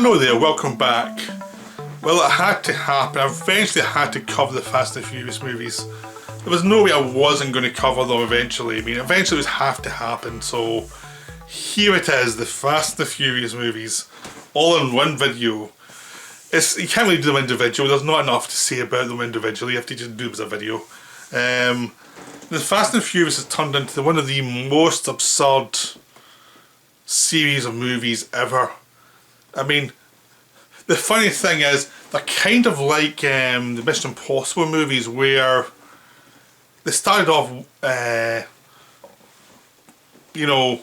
Hello there, welcome back. Well, it had to happen. I eventually had to cover the Fast and Furious movies. There was no way I wasn't going to cover them eventually. I mean, eventually it would have to happen, so here it is, the Fast and the Furious movies, all in one video. You can't really do them individually, there's not enough to say about them individually, you have to just do them as a video. The Fast and Furious has turned into one of the most absurd series of movies ever. I mean, the funny thing is, they're kind of like the Mission Impossible movies, where they started off, you know,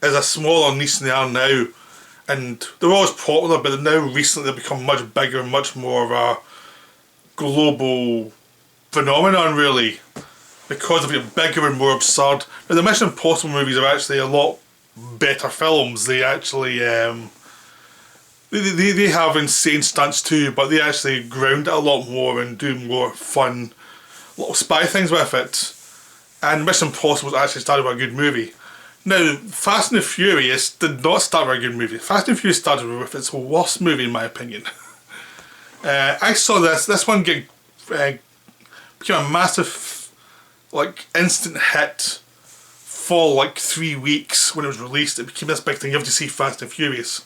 as a smaller niche than they are now, and they're always popular, but now recently they've become much bigger and much more of a global phenomenon, really, because they've got bigger and more absurd. Now, the Mission Impossible movies are actually a lot better films. They actually they have insane stunts too, but they actually ground it a lot more and do more fun little spy things with it. And Mission Impossible actually started with a good movie. Now, Fast and the Furious did not start with a good movie. Fast and Furious started with its worst movie, in my opinion. I saw this one became a massive, like, instant hit for like 3 weeks when it was released. It became this big thing. You have to see Fast and Furious,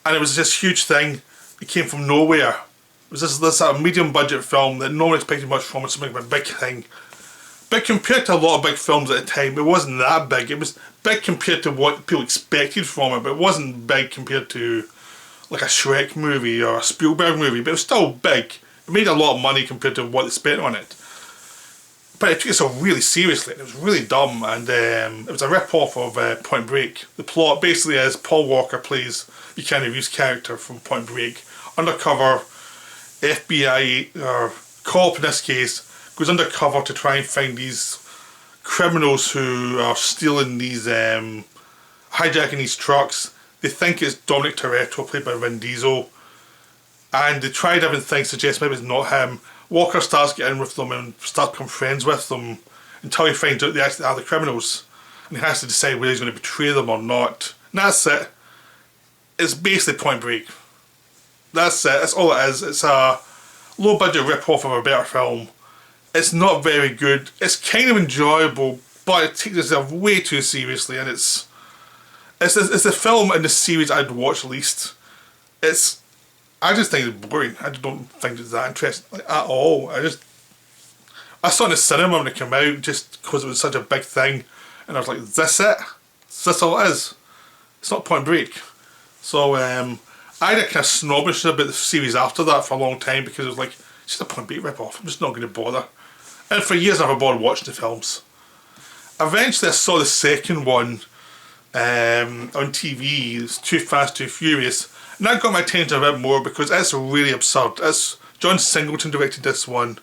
and it was this huge thing. It came from nowhere. It was this medium budget film that no one expected much from. It's something of a big thing. Big compared to a lot of big films at the time. It wasn't that big. It was big compared to what people expected from it, but it wasn't big compared to like a Shrek movie or a Spielberg movie. But it was still big. It made a lot of money compared to what they spent on it. But it took itself really seriously, and it was really dumb, and it was a rip-off of Point Break. The plot basically is Paul Walker plays Keanu Reeves' character from Point Break, undercover FBI, or cop in this case, goes undercover to try and find these criminals who are stealing these, hijacking these trucks. They think it's Dominic Toretto, played by Vin Diesel, and they try different things, suggest maybe it's not him. Walker starts getting with them and starts becoming friends with them until he finds out they actually are the criminals, and he has to decide whether he's going to betray them or not. And that's it. It's basically Point Break. That's it. That's all it is. It's a low budget rip-off of a better film. It's not very good. It's kind of enjoyable, but it takes itself way too seriously, and it's the film in the series I'd watch least. I just think it's boring. I don't think it's that interesting at all. I saw it in the cinema when it came out just because it was such a big thing, and I was like, is this it? Is this all it is? It's not Point Break. So I had a kind of snobbish about the series after that for a long time, because it was like, it's just a Point Break rip-off. I'm just not going to bother. And for years I never bothered watching the films. Eventually I saw the second one on TV. It's Too Fast, Too Furious. And that got my attention a bit more because it's really absurd. It's John Singleton directed this one,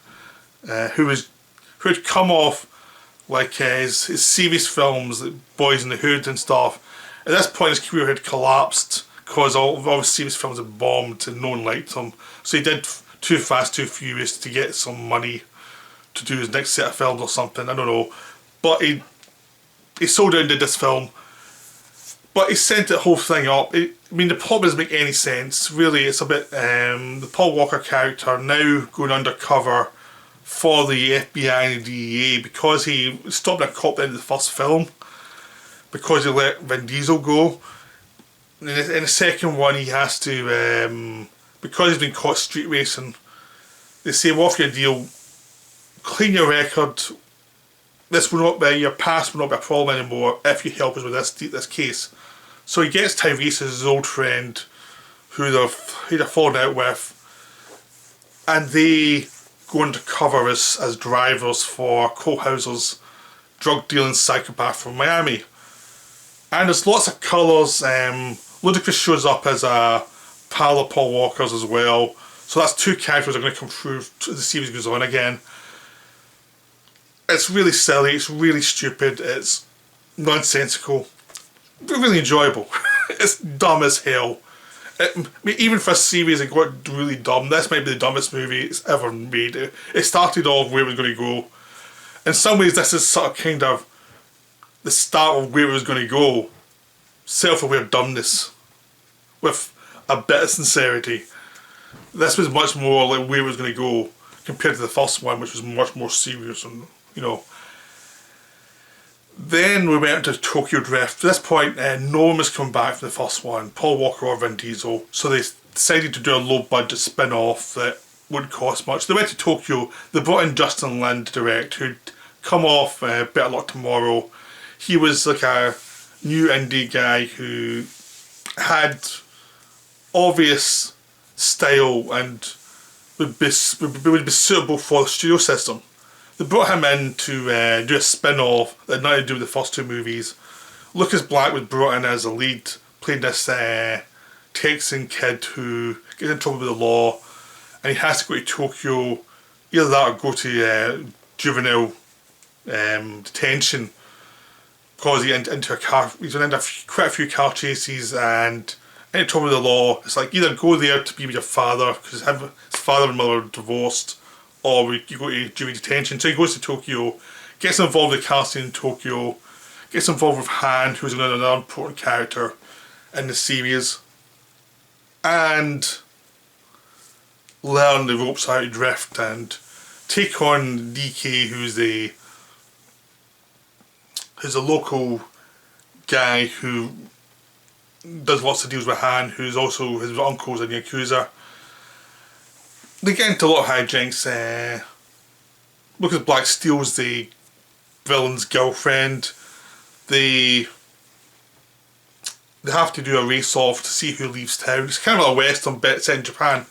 who had come off like his serious films, like Boys in the Hood and stuff. At this point his career had collapsed because all his serious films had bombed and no one liked them. So he did Too Fast, Too Furious to get some money to do his next set of films or something, I don't know. But he sold out and did this film. But he sent the whole thing up. I mean, the plot doesn't make any sense. Really, it's a bit, the Paul Walker character now going undercover for the FBI and the DEA because he stopped a cop at the end of the first film, because he let Vin Diesel go. And in the second one, he has to, because he's been caught street racing, they say, well, off your deal, clean your record, this will not be, your past will not be a problem anymore if you help us with this case. So he gets Tyrese, his old friend, who they've fallen out with, and they go undercover as drivers for Cole Hauser's drug dealing psychopath from Miami. And there's lots of colours. Ludacris shows up as a pal of Paul Walker's as well. So that's two characters that are going to come through as the series goes on again. It's really silly, it's really stupid, it's nonsensical, really enjoyable. It's dumb as hell. I mean, even for a series it got really dumb. This might be the dumbest movie it's ever made. It started off where it was going to go. In some ways this is sort of kind of the start of where it was going to go. Self-aware dumbness. with a bit of sincerity. This was much more like where it was going to go compared to the first one, which was much more serious and, you know. Then we went to Tokyo Drift. At this point, no one was coming back from the first one, Paul Walker or Vin Diesel, so they decided to do a low-budget spin-off that wouldn't cost much. They went to Tokyo, they brought in Justin Lin to direct, who'd come off Better Luck Tomorrow. He was like a new indie guy who had obvious style and would be suitable for the studio system. They brought him in to do a spin-off that had nothing to do with the first two movies. Lucas Black was brought in as a lead, playing this Texan kid who gets in trouble with the law, and he has to go to Tokyo, either that or go to juvenile detention, because he's into quite a few car chases and in trouble with the law. It's like either go there to be with your father, because his father and mother are divorced, or you go to juvenile detention. So he goes to Tokyo, gets involved with the casting in Tokyo, gets involved with Han, who's another important character in the series, and learn the ropes how to drift and take on DK, who's a local guy who does lots of deals with Han, who's also his uncle's in Yakuza. They get into a lot of hijinks. Lucas Black steals the villain's girlfriend. They have to do a race-off to see who leaves town. It's kind of like a western bit set in Japan.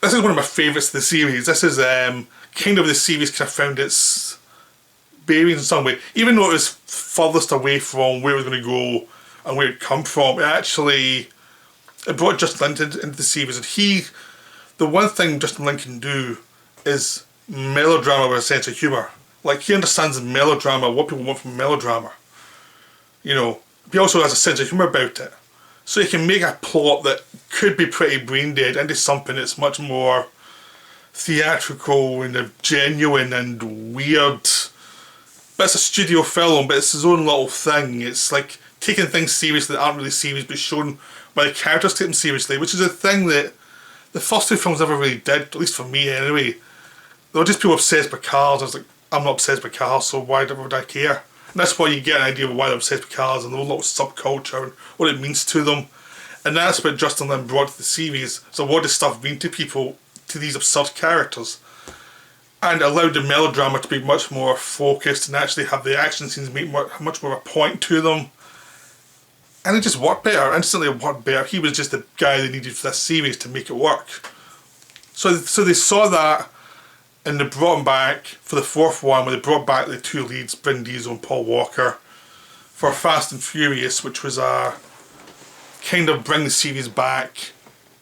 This is one of my favourites of the series. This is kind of the series kind of found its bearings in some way. Even though it was furthest away from where it was going to go and where it come from, it brought Justin Lin into the series, and the one thing Justin Lin can do is melodrama with a sense of humour. Like, he understands melodrama, what people want from melodrama. You know, he also has a sense of humour about it. So he can make a plot that could be pretty brain dead into something that's much more theatrical and genuine and weird. But it's a studio film, but it's his own little thing. It's like taking things seriously that aren't really serious, but shown by the characters take them seriously, which is a thing that the first two films never really did, at least for me anyway. They were just people obsessed with cars. I was like, I'm not obsessed with cars, so why would I care? And that's why you get an idea of why they're obsessed with cars and the little subculture and what it means to them. And that's what Justin Lin brought to the series. So what does stuff mean to people, to these absurd characters? And allowed the melodrama to be much more focused and actually have the action scenes make much more of a point to them. And it just worked better, instantly worked better. He was just the guy they needed for this series to make it work. So they saw that, and they brought him back for the fourth one, where they brought back the two leads, Vin Diesel and Paul Walker, for Fast and Furious, which was a kind of bring the series back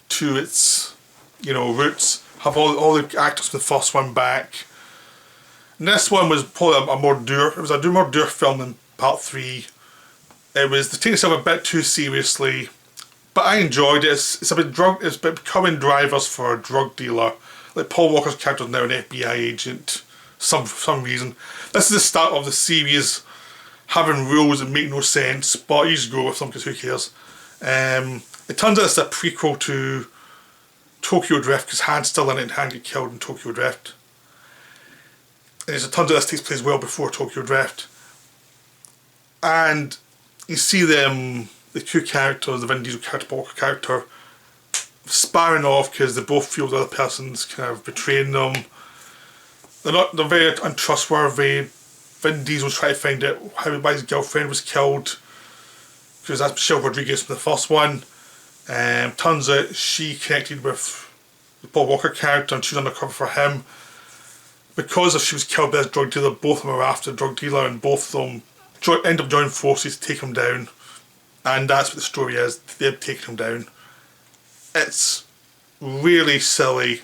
to its, you know, roots. Have all the actors from the first one back. And this one was probably a more dour. It was a more dour film than Part 3. It was taking itself a bit too seriously, but I enjoyed it. It's about becoming drivers for a drug dealer. Like Paul Walker's character is now an FBI agent, for some reason. This is the start of the series having rules that make no sense, but you just go with them because who cares. It turns out it's a prequel to Tokyo Drift, because Han's still in it and Han get killed in Tokyo Drift. And it turns out this takes place well before Tokyo Drift. And you see them, the two characters, the Vin Diesel character, Paul Walker character, sparring off because they both feel the other person's kind of betraying them. They're very untrustworthy. Vin Diesel's trying to find out why his girlfriend was killed, because that's Michelle Rodriguez from the first one. Turns out she connected with the Paul Walker character and she was undercover for him. Because she was killed by this drug dealer, both of them are after the drug dealer, and both of them end up joining forces to take him down. And that's what the story is. They've taken him down. It's really silly,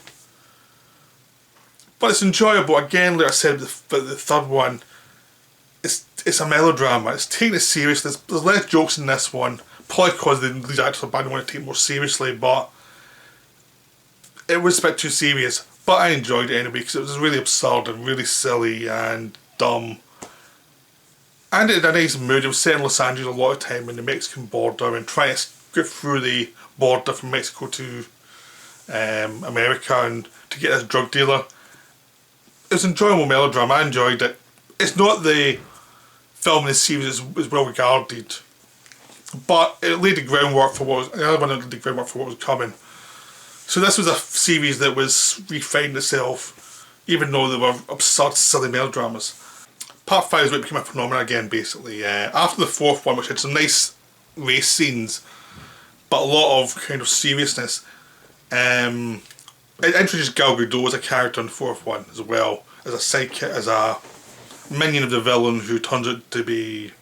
but it's enjoyable. Again, like I said, the third one, it's a melodrama. It's taking it serious. There's less jokes in this one, probably because the lead actors are bad and want to take it more seriously, but it was a bit too serious. But I enjoyed it anyway, because it was really absurd and really silly and dumb. And it had a nice mood. It was set in Los Angeles a lot of time in the Mexican border and trying to get through the border from Mexico to America and to get this drug dealer. It's an enjoyable melodrama. I enjoyed it. It's not the film in the series is well regarded, but it laid the groundwork for what was the other one. That laid the groundwork for what was coming. So this was a series that was refined itself, even though they were absurd, silly melodramas. Part 5 is where it became a phenomenon again, basically. After the fourth one, which had some nice race scenes, but a lot of kind of seriousness, it introduced Gal Gadot as a character in the fourth one as well, as a sidekick, as a minion of the villain who turns out to be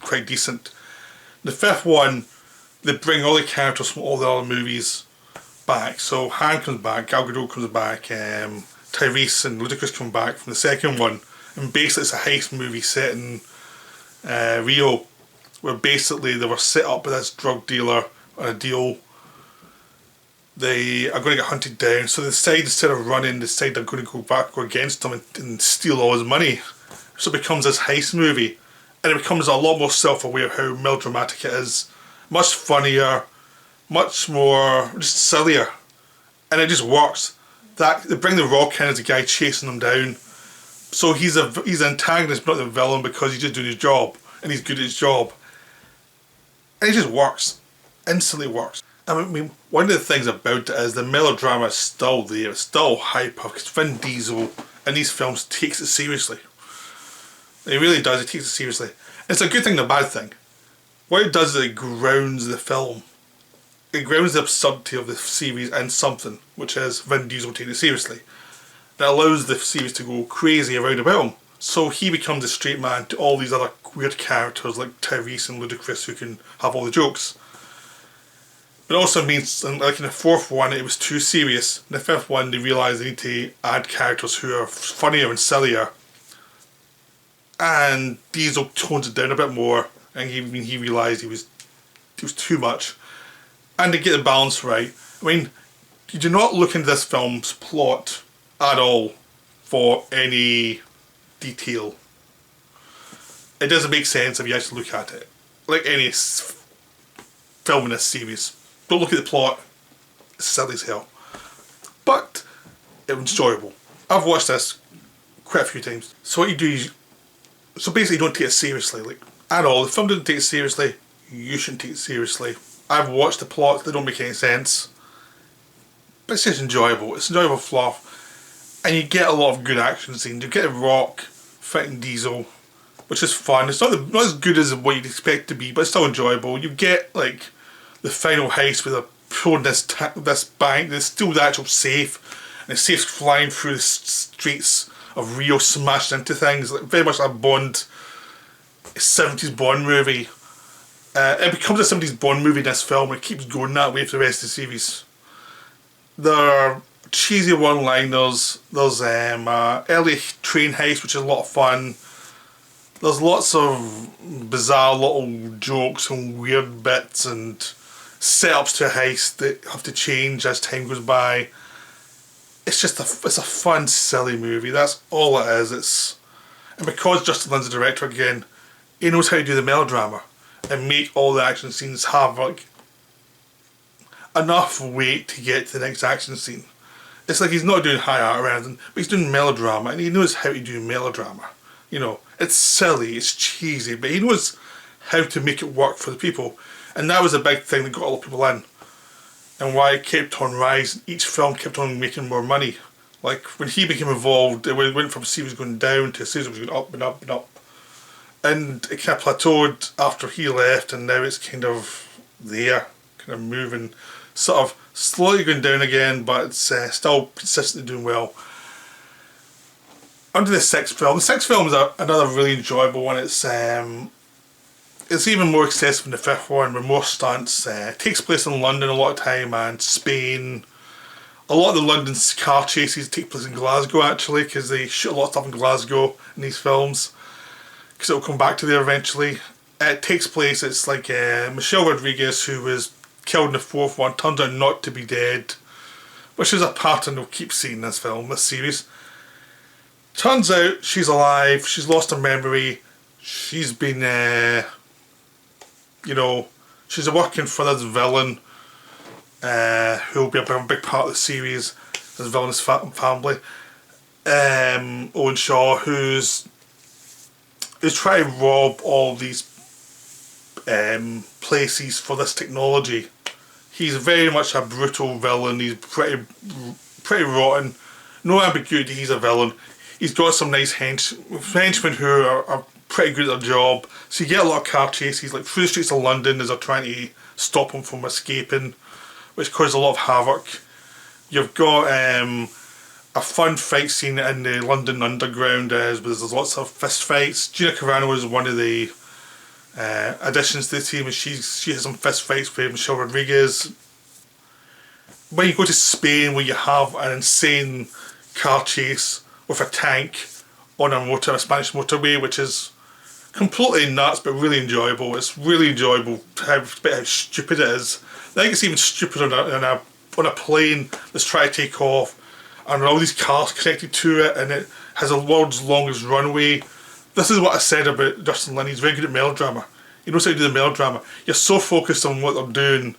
quite decent. The fifth one, they bring all the characters from all the other movies back. So Han comes back, Gal Gadot comes back, Tyrese and Ludacris come back from the second one, and basically it's a heist movie set in Rio, where basically they were set up with this drug dealer on a deal. They are going to get hunted down, so they decide, instead of running, they decide they're going to go against him and steal all his money. So it becomes this heist movie, and it becomes a lot more self-aware of how melodramatic it is, much funnier, much more just sillier, and it just works. That they bring The Rock in as a guy chasing them down, so he's an antagonist, not the villain, because he's just doing his job and he's good at his job, and it just works, instantly works. I mean, one of the things about it is the melodrama is still there, it's still hyper, because Vin Diesel in these films takes it seriously. He really does, he takes it seriously. It's a good thing and a bad thing. What it does is it grounds the film. It grounds the absurdity of the series in something, which is Vin Diesel taking it seriously. That allows the series to go crazy around about him. So he becomes a straight man to all these other weird characters like Tyrese and Ludacris, who can have all the jokes. But it also means, like in the fourth one, it was too serious. In the fifth one, they realised they need to add characters who are funnier and sillier. And Diesel tones it down a bit more, and he realised it was too much. And to get the balance right, I mean, you do not look into this film's plot at all for any detail. It doesn't make sense if you actually look at it. Like any film in this series. Don't look at the plot, it's silly as hell. But it was enjoyable. I've watched this quite a few times. So what you do is, so basically you don't take it seriously, like, at all. The film doesn't take it seriously, you shouldn't take it seriously. I've watched the plots, they don't make any sense. But it's just enjoyable. It's enjoyable fluff. And you get a lot of good action scenes. You get The Rock fighting Diesel, which is fun. It's not as good as what you'd expect it to be, but it's still enjoyable. You get, like, the final heist where they're pulling this bank, there's still the actual safe, and the safe's flying through the streets of Rio, smashed into things, like very much like a Bond, 70s Bond movie. It becomes a 70s Bond movie in this film, and it keeps going that way for the rest of the series. There are cheesy one-liners, there's early train heist, which is a lot of fun. There's lots of bizarre little jokes and weird bits and setups to a heist that have to change as time goes by. It's just it's a fun, silly movie. That's all it is. And because Justin Lin's the director again, he knows how to do the melodrama and make all the action scenes have like enough weight to get to the next action scene. It's like he's not doing high art or anything, but he's doing melodrama, and he knows how to do melodrama. You know, it's silly, it's cheesy, but he knows how to make it work for the people. And that was a big thing that got a lot of people in. And why it kept on rising. Each film kept on making more money. Like, when he became involved, it went from a series going down to a series was going up and up and up. And it kind of plateaued after he left, and now it's kind of there, kind of moving, sort of slowly going down again, but it's still consistently doing well. On to the sixth film. The sixth film is another really enjoyable one. It's even more excessive than the fifth one, with more stunts. It takes place in London a lot of time, and Spain. A lot of the London car chases take place in Glasgow, actually, because they shoot a lot of stuff in Glasgow in these films, because it'll come back to there eventually. It takes place, it's like Michelle Rodriguez, who was killed in the fourth one, turns out not to be dead, which is a pattern we'll keep seeing in this film, this series. Turns out she's alive, she's lost her memory, she's been, she's she's working for this villain who will be a big part of the series, this villainous family. Owen Shaw, who's trying to rob all these places for this technology. He's very much a brutal villain. He's pretty rotten. No ambiguity, he's a villain. He's got some nice henchmen who are pretty good at their job. So you get a lot of car chases, like through the streets of London as they're trying to stop him from escaping, which causes a lot of havoc. You've got a fun fight scene in the London Underground where there's lots of fist fights. Gina Carano is one of the additions to the team, and she has some fist fights with Michelle Rodriguez. When you go to Spain, where you have an insane car chase with a tank on a Spanish motorway, which is completely nuts but really enjoyable. It's really enjoyable how stupid it is. I think it's even stupider on a plane that's trying to take off, and all these cars connected to it, and it has the world's longest runway. This is what I said about Justin Lin. He's very good at melodrama. He knows how to do the melodrama. You're so focused on what they're doing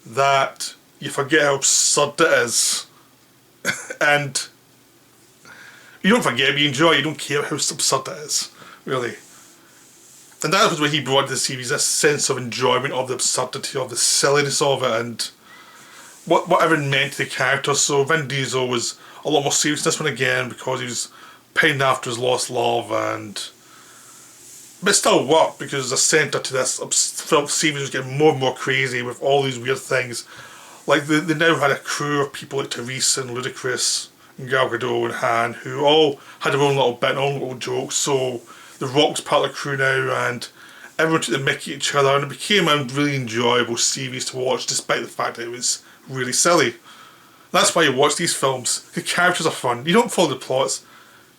that you forget how absurd it is. And you don't forget, but you enjoy it. You don't care how absurd it is, really. And that was what he brought to the series, this sense of enjoyment of the absurdity, of the silliness of it, and whatever it meant to the characters. So Vin Diesel was a lot more serious in this one again, because he was pining after his lost love, but it still worked because the centre to this film series was getting more and more crazy with all these weird things. Like they now had a crew of people like Therese and Ludacris and Gal Gadot and Han, who all had their own little bit, their own little jokes. So The Rock's part of the crew now, and everyone took the mickey at each other, and it became a really enjoyable series to watch, despite the fact that it was really silly. That's why you watch these films. The characters are fun. You don't follow the plots.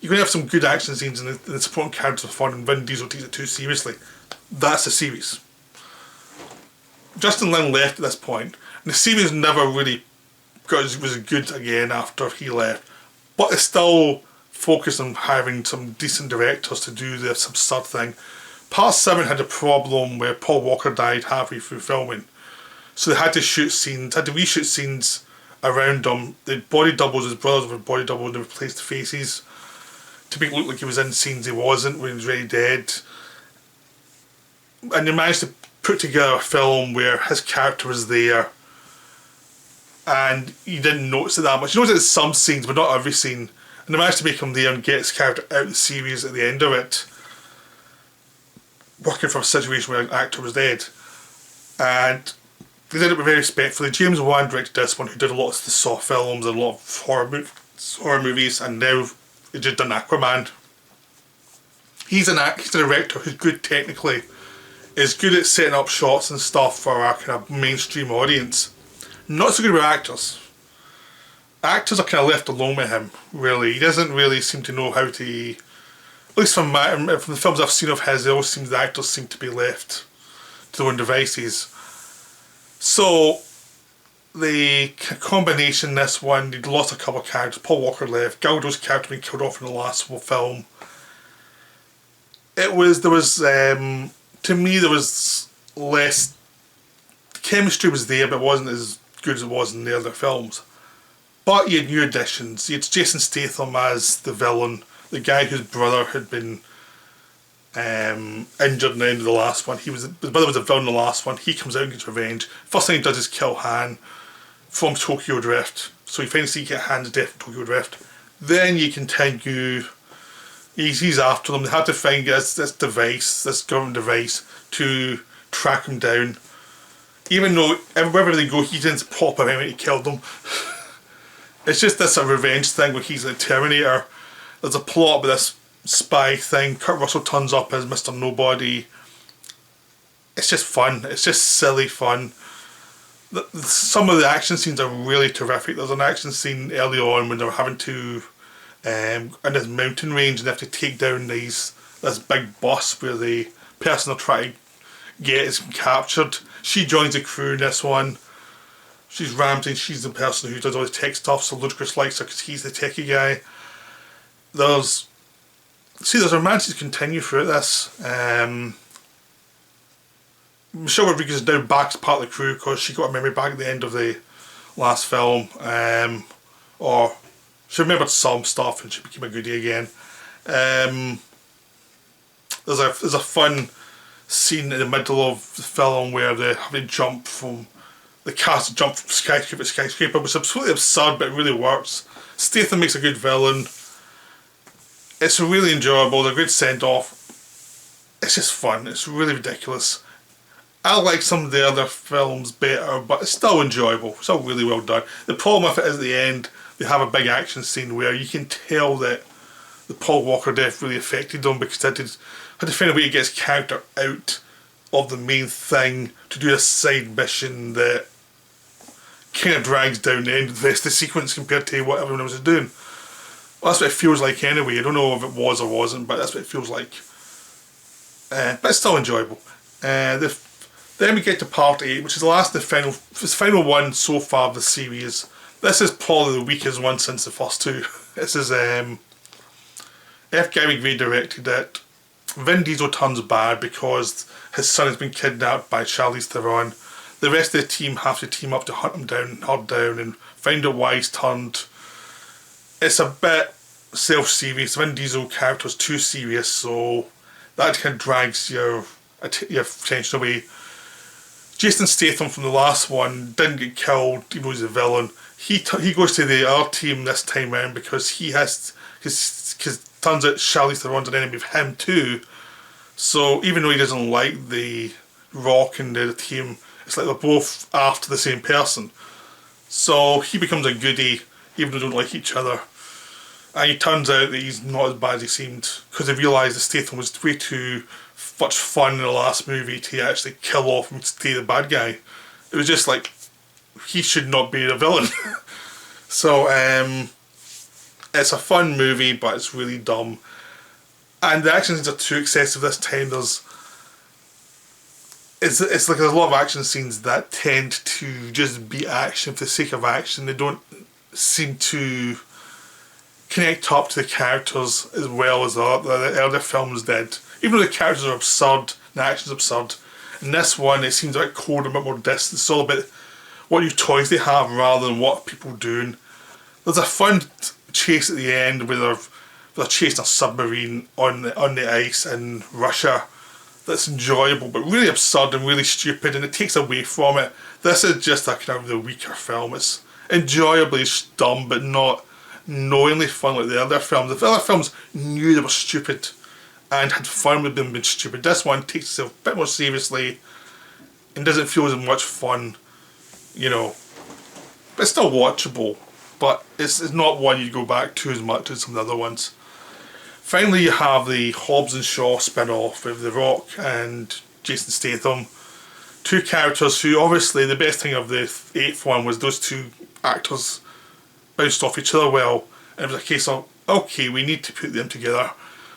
You're going to have some good action scenes, and the supporting characters are fun, and Vin Diesel takes it too seriously. That's the series. Justin Lin left at this point, and the series never really was good again after he left. But it's still focused on having some decent directors to do this absurd thing. Part 7 had a problem where Paul Walker died halfway through filming. So they had to reshoot scenes around him. The body doubles, his brothers were body doubled, and they replaced the faces to make it look like he was in scenes he wasn't when he was already dead. And they managed to put together a film where his character was there, and you didn't notice it that much. You noticed it in some scenes, but not every scene. And they managed to make him there and get his character out of the series at the end of it, working from a situation where an actor was dead. And they did it very respectfully. James Wan directed this one, who did a lot of the Saw films and a lot of horror movies, and now he just done Aquaman. He's a director who's good technically, is good at setting up shots and stuff for our kind of mainstream audience. Not so good with actors. Actors are kind of left alone with him, really. He doesn't really seem to know how to, at least from the films I've seen of his, the actors seem to be left to their own devices. So the combination, this one, they lost a couple of characters. Paul Walker left. Gal Gadot's character being killed off in the last film. To me, there was less. The chemistry was there, but it wasn't as good as it was in the other films. But you had new additions. You had Jason Statham as the villain, the guy whose brother had been injured in the end of the last one. His brother was a villain in the last one. He comes out and gets revenge. First thing he does is kill Han from Tokyo Drift. So you finally see Han's death from Tokyo Drift. Then you continue. He's after them. They have to find this government device, to track him down. Even though wherever they go, he tends to pop him out and he killed them. It's just this revenge thing where he's a Terminator. There's a plot with this spy thing. Kurt Russell turns up as Mr. Nobody. It's just fun. It's just silly fun. Some of the action scenes are really terrific. There's an action scene early on when they're having to in this mountain range, and they have to take down this big bus where the person they're trying to get is captured. She joins the crew in this one. She's Ramsey, she's the person who does all the tech stuff, so Ludacris likes her because he's the techie guy. There's romances continue throughout this. Michelle Rodriguez is now back as part of the crew because she got her memory back at the end of the last film, or she remembered some stuff and she became a goodie again. There's a fun scene in the middle of the film where they have to jump from the cast jump from skyscraper to skyscraper, which is absolutely absurd, but it really works. Statham makes a good villain. It's really enjoyable. They're a good send off. It's just fun. It's really ridiculous. I like some of the other films better, but it's still enjoyable. It's all really well done. The problem with it is at the end, they have a big action scene where you can tell that the Paul Walker death really affected them because they had to find a way to get his character out of the main thing to do a side mission that kind of drags down the end of the rest of the sequence compared to what everyone else is doing. Well, that's what it feels like anyway. I don't know if it was or wasn't, but that's what it feels like. But it's still enjoyable. Then we get to part 8, which is the last, the final one so far of the series. This is probably the weakest one since the first two. This is F. Gary Gray directed it. Vin Diesel turns bad because his son has been kidnapped by Charlize Theron. The rest of the team have to team up to hunt him down, and find out why he's turned. It's a bit self-serious. Vin Diesel character is too serious, so that kind of drags your attention away. Jason Statham from the last one didn't get killed, even though he's a villain. He goes to the other team this time around because he has, because turns out Charlize Theron's an enemy of him too. So even though he doesn't like the Rock and the team, it's like they're both after the same person. So he becomes a goodie, even though they don't like each other. And it turns out that he's not as bad as he seemed, because they realised that Statham was way too much fun in the last movie to actually kill off and stay the bad guy. It was just like, he should not be the villain. So, it's a fun movie, but it's really dumb. And the action scenes are too excessive this time. It's like there's a lot of action scenes that tend to just be action for the sake of action. They don't seem to connect up to the characters as well as the other films did. Even though the characters are absurd, the action's absurd. In this one, it seems like cold, a bit more distant. It's all about what new toys they have rather than what people are doing. There's a fun chase at the end where they're chasing a submarine on the ice in Russia. That's enjoyable, but really absurd and really stupid, and it takes away from it. This is just a kind of the weaker film. It's enjoyably dumb, but not knowingly fun like the other films. If the other films knew they were stupid and had fun with them being stupid, this one takes itself a bit more seriously and doesn't feel as much fun, you know. But it's still watchable, but it's not one you go back to as much as some of the other ones. Finally, you have the Hobbs and Shaw spin-off with The Rock and Jason Statham. Two characters who, obviously, the best thing of the 8th one was those two actors bounced off each other well. And it was a case of, okay, we need to put them together.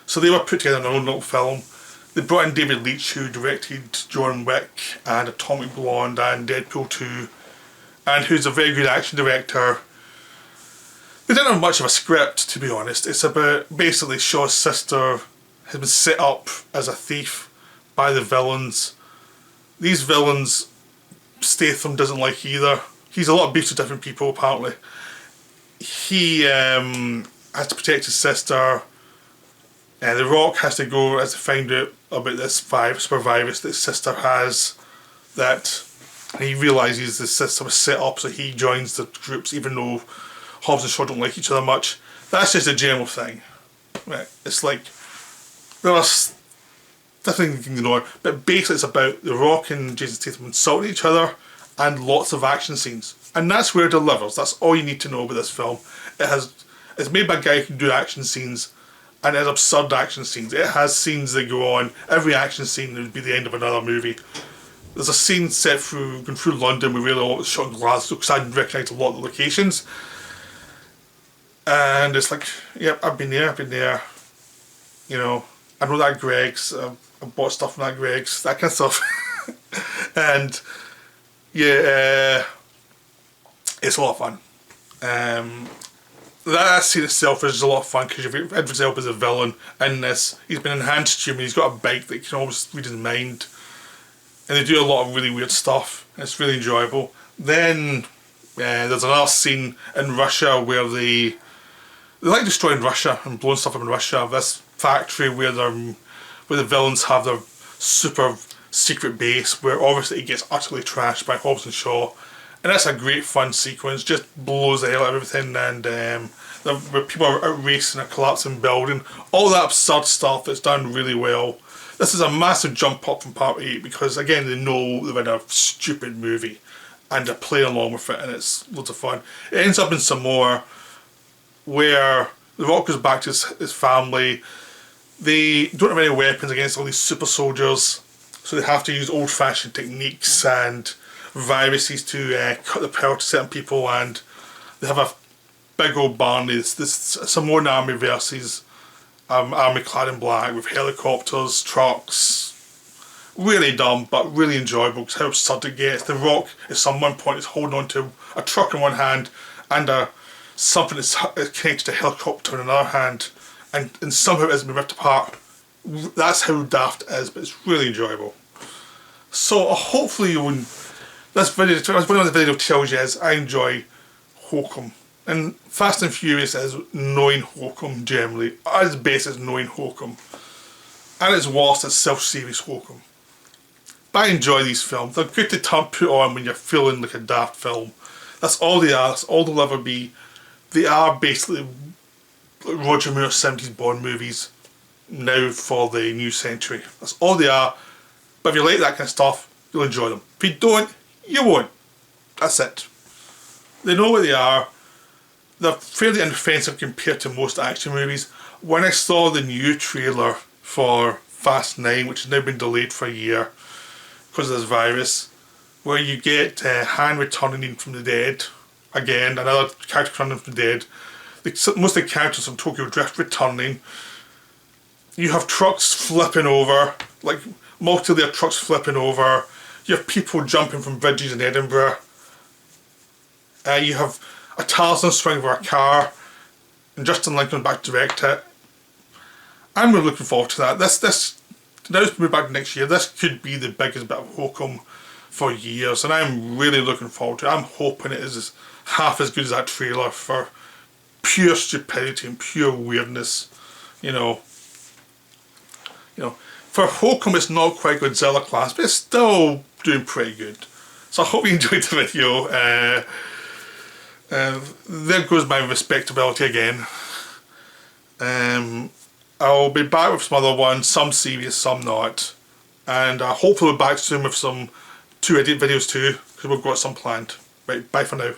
So they were put together in their own little film. They brought in David Leitch, who directed John Wick and Atomic Blonde and Deadpool 2. And who's a very good action director. They didn't have much of a script, to be honest. It's about basically Shaw's sister has been set up as a thief by the villains. These villains, Statham doesn't like either. He's a lot of beef with different people, apparently. He has to protect his sister, and The Rock has to find out about this super virus that his sister has, that he realises his sister was set up, so he joins the groups even though Hobbs and Shaw don't like each other much. That's just a general thing. Right. It's like, there are different things you can ignore, but basically it's about The Rock and Jason Statham insulting each other and lots of action scenes. And that's where it delivers. That's all you need to know about this film. It's made by a guy who can do action scenes, and it has absurd action scenes. It has scenes that go on. Every action scene would be the end of another movie. There's a scene going through London where really all was shot in Glasgow, because I didn't recognise a lot of the locations. And it's like, yep, I've been there. You know, I know that Greggs, I bought stuff from that Greggs, that kind of stuff. And yeah, it's a lot of fun. That scene itself is a lot of fun because Idris Elba is a villain in this. He's been enhanced human, he's got a bike that you can almost read his mind. and they do a lot of really weird stuff. It's really enjoyable. Then there's another scene in Russia where they like destroying Russia and blowing stuff up in Russia. This factory where the villains have their super secret base, where obviously it gets utterly trashed by Hobbs and Shaw, and that's a great fun sequence. Just blows the hell out of everything, and where people are out racing a collapsing building, all that absurd stuff that's done really well. This is a massive jump up from Part 8 because again they know they're in a stupid movie and they're playing along with it, and it's loads of fun. It ends up in Samoa where The Rock goes back to his family. They don't have any weapons against all these super soldiers, so they have to use old-fashioned techniques and viruses to cut the power to certain people, and they have a big old barn. It's this Samoan army versus army clad in black with helicopters, trucks. Really dumb, but really enjoyable because how absurd it gets. The Rock at some one point is holding on to a truck in one hand and something that's connected to a helicopter in another hand, and somehow it hasn't been ripped apart. That's how daft it is, but it's really enjoyable. So hopefully this video, what the video tells you is I enjoy Hokum. And Fast and Furious is knowing Hokum generally. At its base is knowing Hokum. At its worst it's self-serious Hokum. But I enjoy these films. They're good to put on when you're feeling like a daft film. That's all they are, that's all they'll ever be. They are basically Roger Moore's 70s Bond movies now for the new century. That's all they are. But if you like that kind of stuff, you'll enjoy them. If you don't, you won't. That's it. They know what they are. They're fairly inoffensive compared to most action movies. When I saw the new trailer for Fast 9, which has now been delayed for a year because of this virus, where you get Han returning in from the dead, again, another character returning from the dead, most of the characters from Tokyo Drift returning, you have trucks flipping over, like multi-layer trucks flipping over, you have people jumping from bridges in Edinburgh, you have a Tarzan swinging over a car, and Justin Lin comes back to direct it. I'm really looking forward to that. Now it's moved back next year, this could be the biggest bit of Hokum for years, and I'm really looking forward to it. I'm hoping it is half as good as that trailer for pure stupidity and pure weirdness. You know, for Hokum it's not quite Godzilla class, but it's still doing pretty good. So I hope you enjoyed the video. There goes my respectability again. I'll be back with some other ones, some serious, some not. And hopefully we'll be back soon with some 2 edit videos too, because we've got some planned. Right, bye for now.